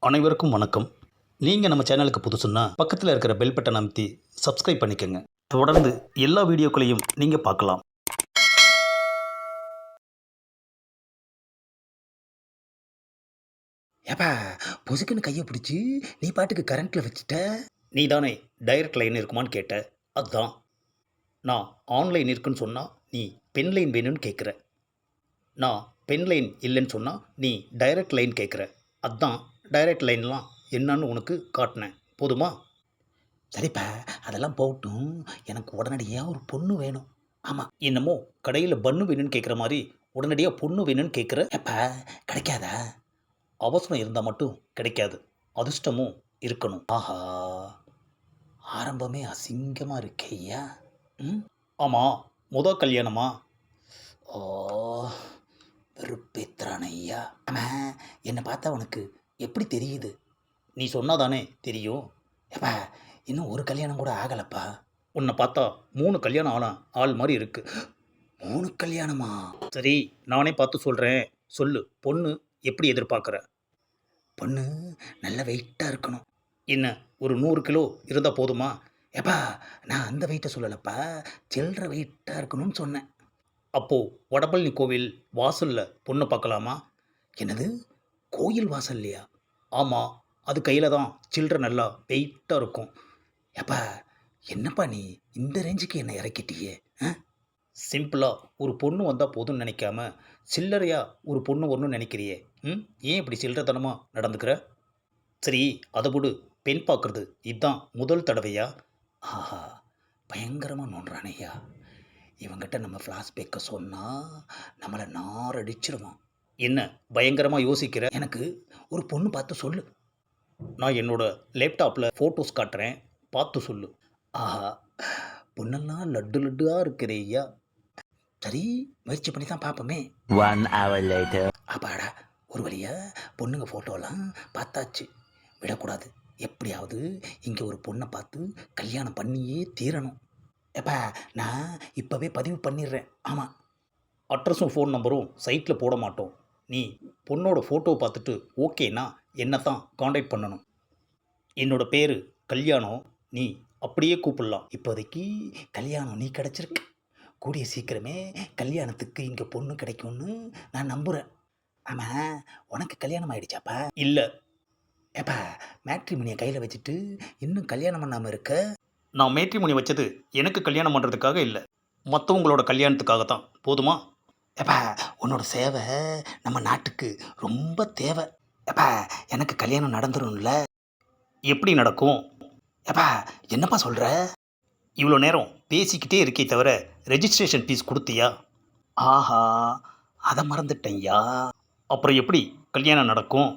அனைவருக்கும் வணக்கம். நீங்கள் நம்ம சேனலுக்கு புதுசுன்னா பக்கத்தில் இருக்கிற பெல் பட்டனை அமைத்தி சப்ஸ்கிரைப் பண்ணிக்கோங்க. தொடர்ந்து எல்லா வீடியோக்களையும் நீங்கள் பார்க்கலாம். ஏப்பா பொசுக்குன்னு கையை பிடிச்சி நீ பாட்டுக்கு கரண்ட்டில் வச்சுட்ட. நீ தானே டைரக்ட் லைன் இருக்குமான்னு கேட்ட. அதுதான். நான் ஆன்லைன் இருக்குன்னு சொன்னால் நீ பென் லைன் வேணும்னு கேட்குற. நான் பென் லைன் இல்லைன்னு சொன்னால் நீ டைரக்ட் லைன் கேட்குற. அதுதான் டைரக்ட் லைன்லாம் என்னன்னு உனக்கு காட்டினேன். போதுமா? சரிப்பா, அதெல்லாம் போகட்டும். எனக்கு உடனடியாக ஒரு பொண்ணு வேணும். ஆமாம். என்னமோ கடையில் பன்னு வேணும்னு கேட்குற மாதிரி உடனடியாக பொண்ணு வேணும்னு கேட்குற. ஏப்பா கிடைக்காதா? அவசரம் இருந்தால் மட்டும் கிடைக்காது, அதிர்ஷ்டமும் இருக்கணும். ஆஹா, ஆரம்பமே அசிங்கமாக இருக்கேய்யா. ம். ஆமாம், கல்யாணமா? ஓ, வெறுப்பேத்துறான் ஐயா. ஆமாம், என்னை பார்த்தா உனக்கு எப்படி தெரியுது? நீ சொன்னாதானே தெரியும். ஏப்பா இன்னும் ஒரு கல்யாணம் கூட ஆகலப்பா. உன்னை பார்த்தா 3 கல்யாணம் ஆன ஆள் மாதிரி இருக்கு. 3 கல்யாணமா? சரி, நானே பார்த்து சொல்கிறேன். சொல்லு, பொண்ணு எப்படி எதிர்பார்க்குற? பொண்ணு நல்ல வெயிட்டாக இருக்கணும். என்ன, ஒரு 100 கிலோ இருந்தால் போதுமா? ஏப்பா நான் அந்த வெயிட்டை சொல்லலப்பா, சில்லற வெயிட்டாக இருக்கணும்னு சொன்னேன். அப்போது வடபழனி கோவில் வாசலில் பொண்ணு பார்க்கலாமா? என்னது, கோயில் வாசல்லையா? ஆமாம், அது கையில் தான் சில்லற நல்லா வெயிட்டாக இருக்கும். ஏப்பா என்னப்பா நீ இந்த ரேஞ்சுக்கு என்னை இறக்கிட்டியே? சிம்பிளாக ஒரு பொண்ணு வந்தால் போதும்னு நினைக்காம சில்லறையாக ஒரு பொண்ணு வரணும்னு நினைக்கிறியே. ஏன் இப்படி சில்லறத்தனமாக நடந்துக்கிற? சரி, அதை விடு. பெண் பார்க்குறது இதுதான் முதல் தடவையா? ஆஹா, பயங்கரமாக நோண்டுறானையா. இவங்கிட்ட நம்ம ஃப்ளாஷ்பேக்கை சொன்னால் நம்மளை நாரடிச்சிருவான். என்ன பயங்கரமாக யோசிக்கிற? எனக்கு ஒரு பொண்ணு பார்த்து சொல்லு. நான் என்னோட லேப்டாப்பில் ஃபோட்டோஸ் காட்டுறேன், பார்த்து சொல்லு. ஆஹா, பொண்ணெல்லாம் லட்டு லட்டுவாக இருக்கிறேய்யா. சரி, முயற்சி பண்ணி தான் பார்ப்போமே. 1 hour later. அப்பாடா, ஒரு வழியா பொண்ணுங்க ஃபோட்டோலாம் பார்த்தாச்சு. விடக்கூடாது, எப்படியாவது இங்கே ஒரு பொண்ணை பார்த்து கல்யாணம் பண்ணியே தீரணும். ஏப்பா நான் இப்போவே பதிவு பண்ணிடுறேன். ஆமாம். அட்ரஸும் ஃபோன் நம்பரும் சைட்டில் போட மாட்டோம். நீ பொண்ணோட ஃபோட்டோவை பார்த்துட்டு ஓகேனா என்னை தான் காண்டாக்ட் பண்ணணும். என்னோட பேர் கல்யாணம், நீ அப்படியே கூப்பிடலாம். இப்போதைக்கு கல்யாணம் நீ கிடச்சிருக்கு. கூடிய சீக்கிரமே கல்யாணத்துக்கு இங்கே பொண்ணு கிடைக்கும்னு நான் நம்புகிறேன். ஆமாம், உனக்கு கல்யாணம் ஆகிடுச்சாப்பா? இல்லை. ஏப்பா மேட்ரிமோனியை கையில் வச்சுட்டு இன்னும் கல்யாணம் பண்ணாமல் இருக்க? நான் மேட்ரிமோனி வச்சது எனக்கு கல்யாணம் பண்ணுறதுக்காக இல்லை, மற்றவங்களோட கல்யாணத்துக்காக தான். போதுமா? ஏப்பா உன்னோட சேவை நம்ம நாட்டுக்கு ரொம்ப தேவை. ஏப்பா எனக்கு கல்யாணம் நடந்துரும்ல? எப்படி நடக்கும்? ஏப்பா என்னப்பா சொல்கிற? இவ்வளோ நேரம் பேசிக்கிட்டே இருக்கே தவிர ரெஜிஸ்ட்ரேஷன் ஃபீஸ் கொடுத்தியா? ஆஹா, அதை மறந்துட்டேன்யா. அப்புறம் எப்படி கல்யாணம் நடக்கும்?